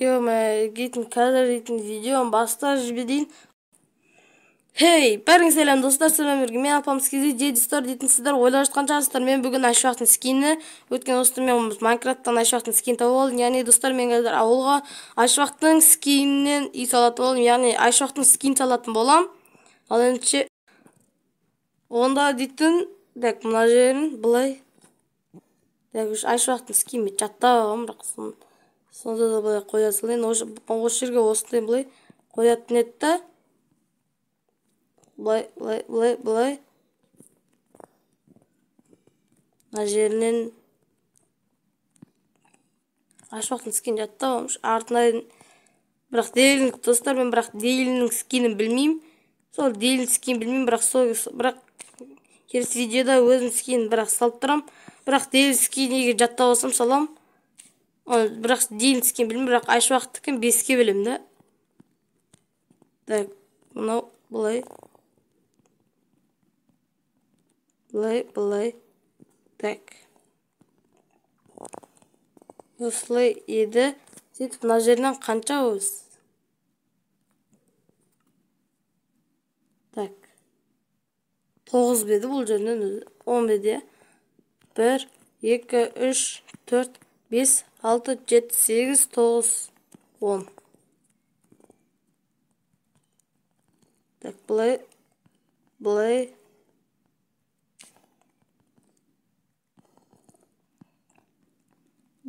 Gittin kadar gittin videom basta jibedin. Hey, бәріңе сәлем достар, сәлем берген. Мен апам скизи дедистар дейтінсіздер, ойлап жатқан шығарсыздар. Мен бүгін Айшуақтың скинні, өткен осы мен Майнкрафттан Айшуақтың скин тауып алдым. Яғни достар, мен қазір ауылға Айшуақтың скиннен үй салатын болдым. Яғни Айшуақтың скин салатын болам. Ал енді онда дейтін, дәк мына жерін былай. Дәк Айшуақтың скинмен жаттағам, бірақ сонда да былай қоя салайын. Осы жерге осындай былай қоятын еді. Былай. Мына жерінен Айшуақтың скин жаттағам. Артынан бірақ дейлінг достар, мен бірақ дейлінің скинін білмеймін. Сол дейлінің скинін білмеймін, бірақ келесі видеода өзім скинін бірақ салып тұрам. Бірақ дейлінің скинін егер жаттап алсам салам. Бірақ дейлінің скинін білмеймін, бірақ Айшуақтікін 5-ке білем да. Так, мынау былай. Былай. Так. Осылай еді. Сөйтіп, мына жерінен қанша өз? Так. 9 беді бұл жерінен өзі. 10 беді. 1, 2, 3, 4, 5, 6, 7, 8, 9, 10. Так, былай.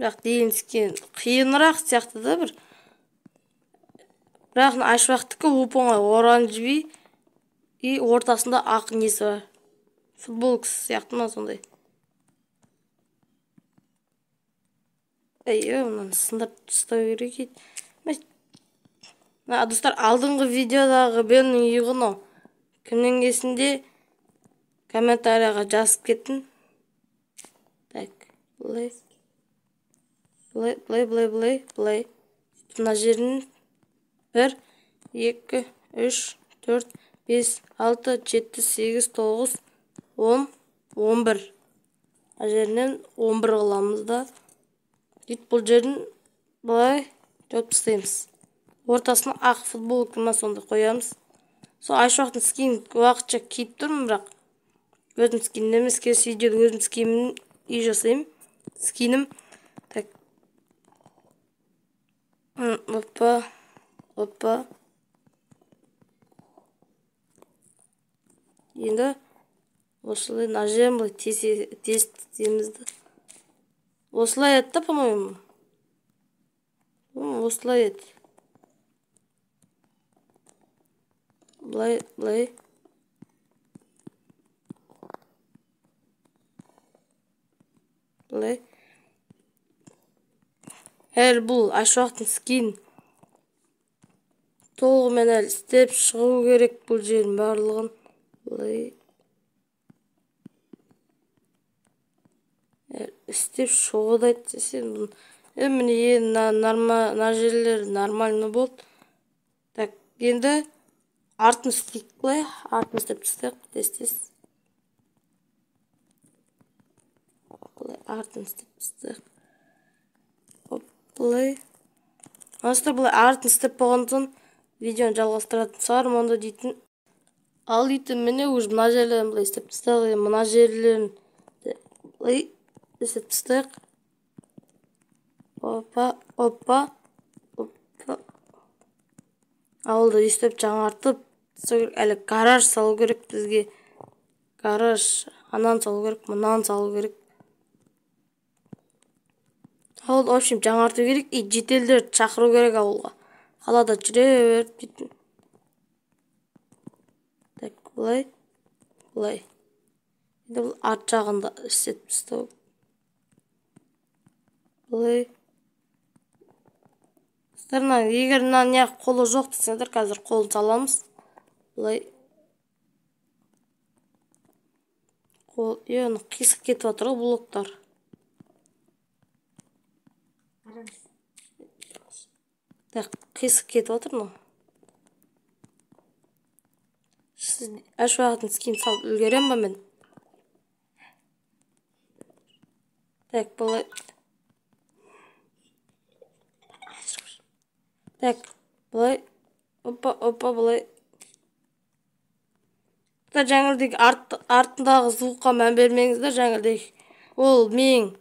Бірақ дейінскен қиынырақ сияқты да бір. Бірақ Айшуақтікі оп-оңай оранжеви и ортасында ақ несі бар. Футболкасы сияқты ма сондай. Мұнан сындап тұстау керек еді. Достар, алдыңғы видеодағы менің үйғын о. Кімнен кесінде комментарияға жазып кеттін. Так, былай. Мына жерін 1, 2, 3, 4, 5, 6, 7, 8, 9, 10, 11. Мына жерінен 11 қыламыз да. Бұл жерін былай жауып тастаймыз. Ортасына ақ футболкама сонда қоямыз. Сол Айшуақтың скин уақытша киіп тұрмын, бірақ өзім скинім емес, келесі видеода өзім скинімін үй жасаймын. Скинім. Так. Опа. Енді осылай мына жерін былай тестімізді. Осылай еді да, по-моему. Осылай еді. Былай. Әлі бұл Айшуақтың скин толығымен әлі істеп шығу керек бұл жерін барлығын. Былай. Істеп шығуды айтсам, міне мына жерлер нормально болды. Так, енді артын істейік былай. Артын істеп тастайық. Тез. Артын істеп тастайық. Былай. Астыр былай артын істеп болғандықтан видеоны жалғастыратын шығармын онда дейтін. Ал дейтін міне өз мына жерлерін былай істеп тастайық. Мына жерлерін былай істеп тастайық. Опа. Ауылды істеп жаңартып әлі гараж салу керек бізге. Гараж анан салу керек, мұнан салу керек. Ауылды, в общем, жаңарту керек, и жетелдерді шақыру керек ауылға. Қалада жүре беріп дейтін. Так, былай. Енді бұл арт жағында істеп тастау. Былай. Егер мынан неғып қолы жоқ десеңдер, қазір қолын саламыз. Былай. Қисық кетіп жатыр ғой блоктар. Қисық кетіп жатыр мынау. Сіз Айшуақтың скин салып үлгерем ба мен? Так, былай. Так, былай. Опа, былай. Жаңылдек артындағы звукқа мән бермеңіздер, жаңылдек. Ол мен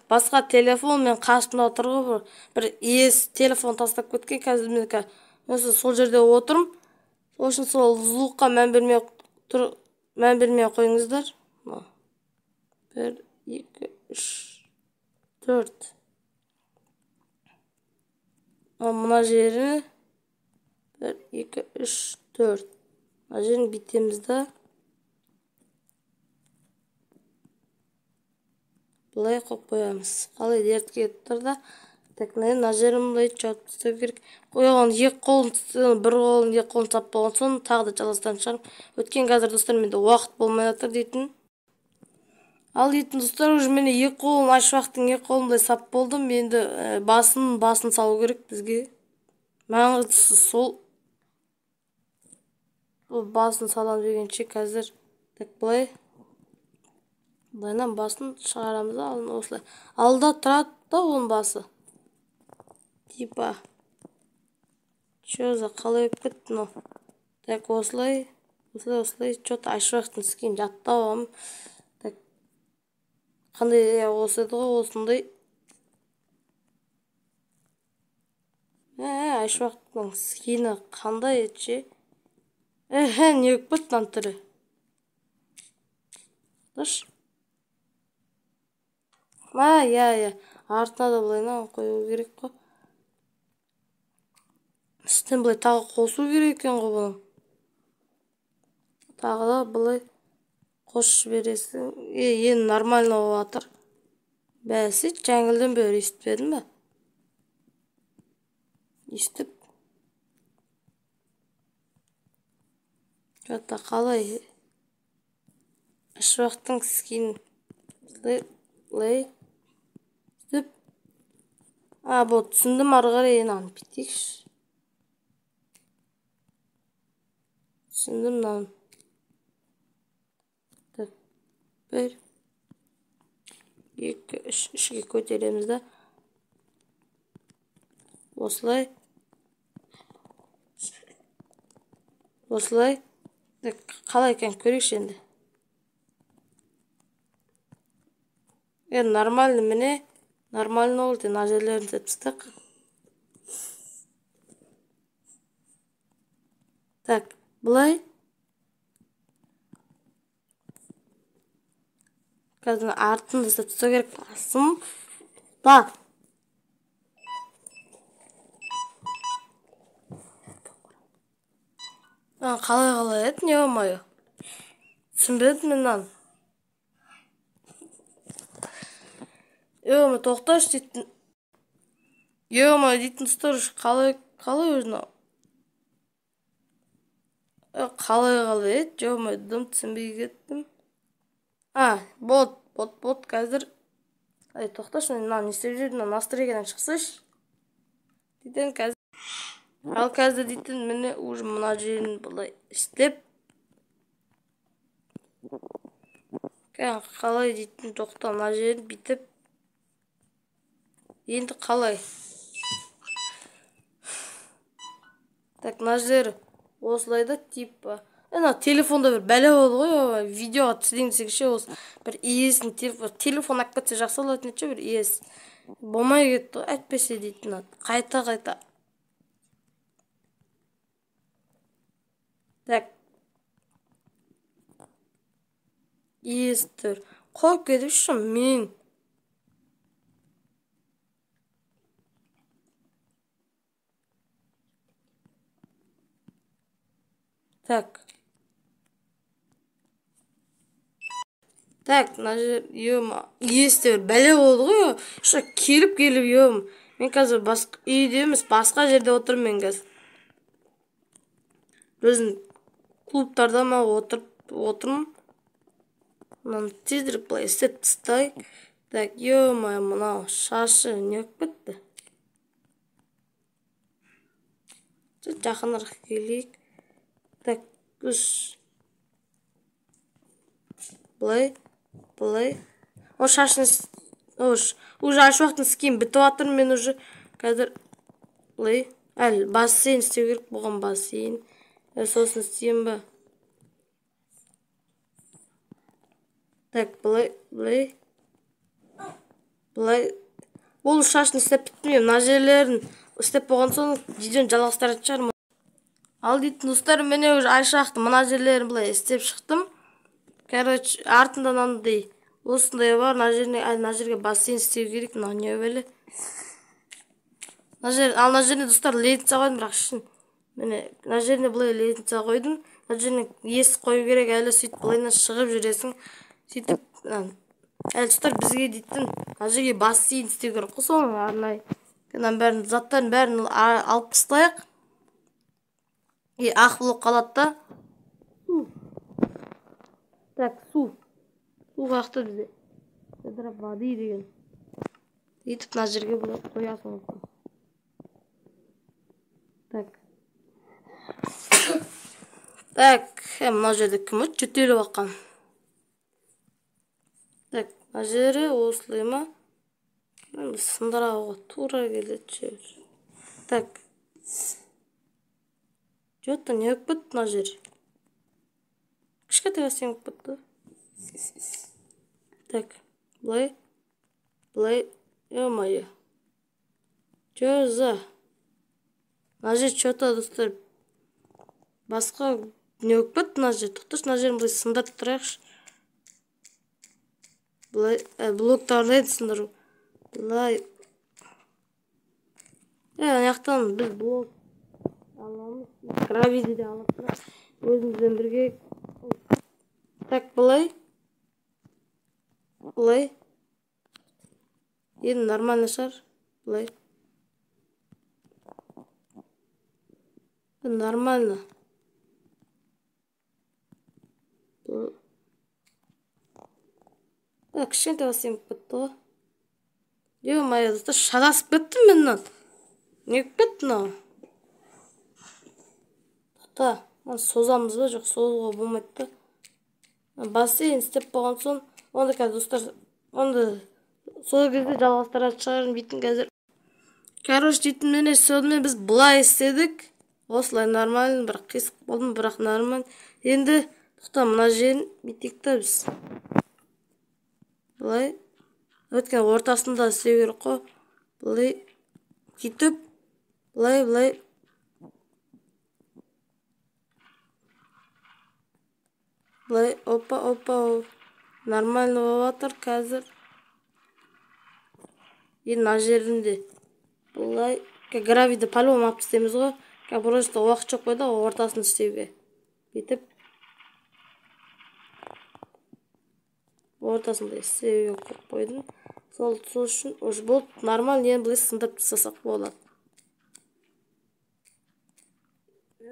басқа телефон мен қасымда отырғы бір телефон тастап кеткен. Қазір мен осы сол жерде отырмын. Сол үшін сол звукқа мән бермей қойыңыздар. 1, 2, 3, 4. Мына жері 1, 2, 3, 4. Мына жерін бітеміз да. Бұлай қойып қоямыз. Қалай дерт кетіп тұр да. Так, мына жерін бұлай жауып тастау керек. Оған екі қолын, бір қолын, екі қолын сап болған соң тағы да жалғастан шығарып. Өткен қазір достар, менде уақыт болмай жатыр дейтін. Ал дейтін достар, уже мен екі қолын ашуақтың екі қолындай сап болдым. Енді басын салу керек бізге. Маңыздысы сол. Басын салам дегенше қазір. Так, бұлай. Бұлайнан басын шығарамыз да, осылай. Алда тұрады да оның басы. Типа. Чөзі қалай өп кетті но. Так, осылай. Чөті ашуақтың скейін жаттау ағым. Так. Қандай осыды ғой, осындай. Ашуақтың скейіні қандай етші. Не өп кетті нан түрі. Даш. Артына да бұлайнан қою керек қой. Үстін бұлай тағы қосу керек екен ғой бұның. Тағы да бұлай қосып жібересің. Енді нормально болып жатыр. Бәсі жаңылдан бері естіпедің бе? Естіп. Жоқта қалай. Ашуақтың скейін. Бұлай. Естіп. Бұл түсіндім арғары енан бітекші. Түсіндім нан. Так. 1, 2, 3-ге көтереміз да. Осылай. Қалай екен көрейікші енді. Нормально міне. Нормально олды. Нажерлерін сәтістік. Так, бұлай. Қазір артында сәтістік керек басым. Ба. Қалай еді, не болмайы? Түсінбедім меннан. Тоқташ дейтін. Дейтін тұстар қалай өзіна? Қалай еді, дым түсінбей кеттім. Бот қазір. Тоқташ, мен істеп жүрдім, настройгенен шықсыш. Дейтін қазір. Ал қазір дейтін мені уже мұна жерін бұлай істеп. Қалай дейтін тоқта мұна жерін бітіп. Енді қалай. Так, мұна жері осылайды типа. Телефонда бір бәлі болды ғой, видеоға түсірейін десекше осы бір иесін телефон ақ кетсе жақсы болатын еді, бір иес болмай кетті, әйтпесе дейтін қайта. Так. Иестір. Қойып кетіп шым мен. Так. Так, иестір бәле болды ғой, келіп, мен қазір үйде емес, басқа жерде отырмын мен қазір. Өзім клубтарда ма отырмын. Мұнан тезіріп бұлай істеп тыстай. Так, мұнау шашы не өп кетті. Жақынырақ келейік. Так, бұлай. О шашын Уже аш уақытын істеймін бітіп жатыр. Мен уже қазір былай әлі бассейн істеу керек болған. Бассейн сосын істеймін ба. Так, былай ол шашын істеп біттім. Мына жерлерін істеп болған соң видеоны жалғастыратын шығармын. Ал дейтін достар, мен уже ай шақты мына жерлерін былай істеп шықтым. Короче, артында андай осындай бар. Мына жерге бассейн істеу керек. Мына не беле. Мына жеріне достар лестница қойдым, бірақ шын. Мына жеріне былай лестница қойдым. Мына жеріне есік қою керек, әлі сөйтіп былайынан шығып жүресің. Сөйтіп әлі достар бізге дейтін мына жерге бассейн істеу керек қой, соның арнайы. Мынаның бәрін заттардың бәрін алып тастайық. Ақ болып қалады да. Так, су қақты бізде. Воды деген. Етіп мына жерге бұны қоясың. Так, мына жерде кім өт? Жөтеліп аққан. Так, мына жері осылай ма? Сындырауға тура келеді. Так. Жоқта не өп бітті мына жер? Кішкентай сен өп бітті. Так, былай, ё-моё. Чё за? Мына жер чё-то достар. Басқа не өп бітті мына жер? Тоқташ, мына жерін былай сындырып тұрайықшы. Блоктарын еді сындыру. Былай. Аяқтан біз блок аламыз. Гравиді де алып тұрайық. Өзімізбен бірге. Так, былай. Енді нормально шығар. Былай. Нормально. Кішкентай бассейн бітті ғой. Ё-моё, достар, шарасып кеттім мен мынан. Не бітті мынау? Тоқта, созамыз ба? Жоқ, созуға болмайды да. Бассейн істеп болған соң, онда қазір достар, онда сол кезде жалғастыратын шығармын дейтін қазір. Короче, дейтін мене сонымен біз былай істедік. Осылай нормально, бірақ қисық болдым, бірақ нормально. Енді тоқта мына жерін бүйтейік та біз. Былай. Өткен ортасында істеу керек қой. Былай. Сөйтіп. Былай. Былай. Опа. Нормально болып жатыр қазір. Енді мына жерінде. Былай. Гравиді по-любому алып істейміз ғой. Просто уақыт жоқ қойды ғой ортасын істеуге. Бүйтіп. Ортасында істеуге қойдым. Сол үшін уже болды. Нормально, енді былай сындырып тастасақ болады.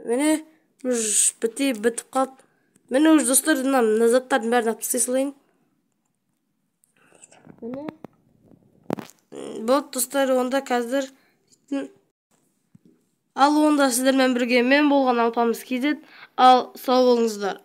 Міне уже бітіп қалды. Міне уже достар, мына заттардың бәрін алып тастай салайын. Міне. Болды достар, онда қазір ал онда сіздермен бірге мен болған Алпамыс KZ. Ал сау болыңыздар.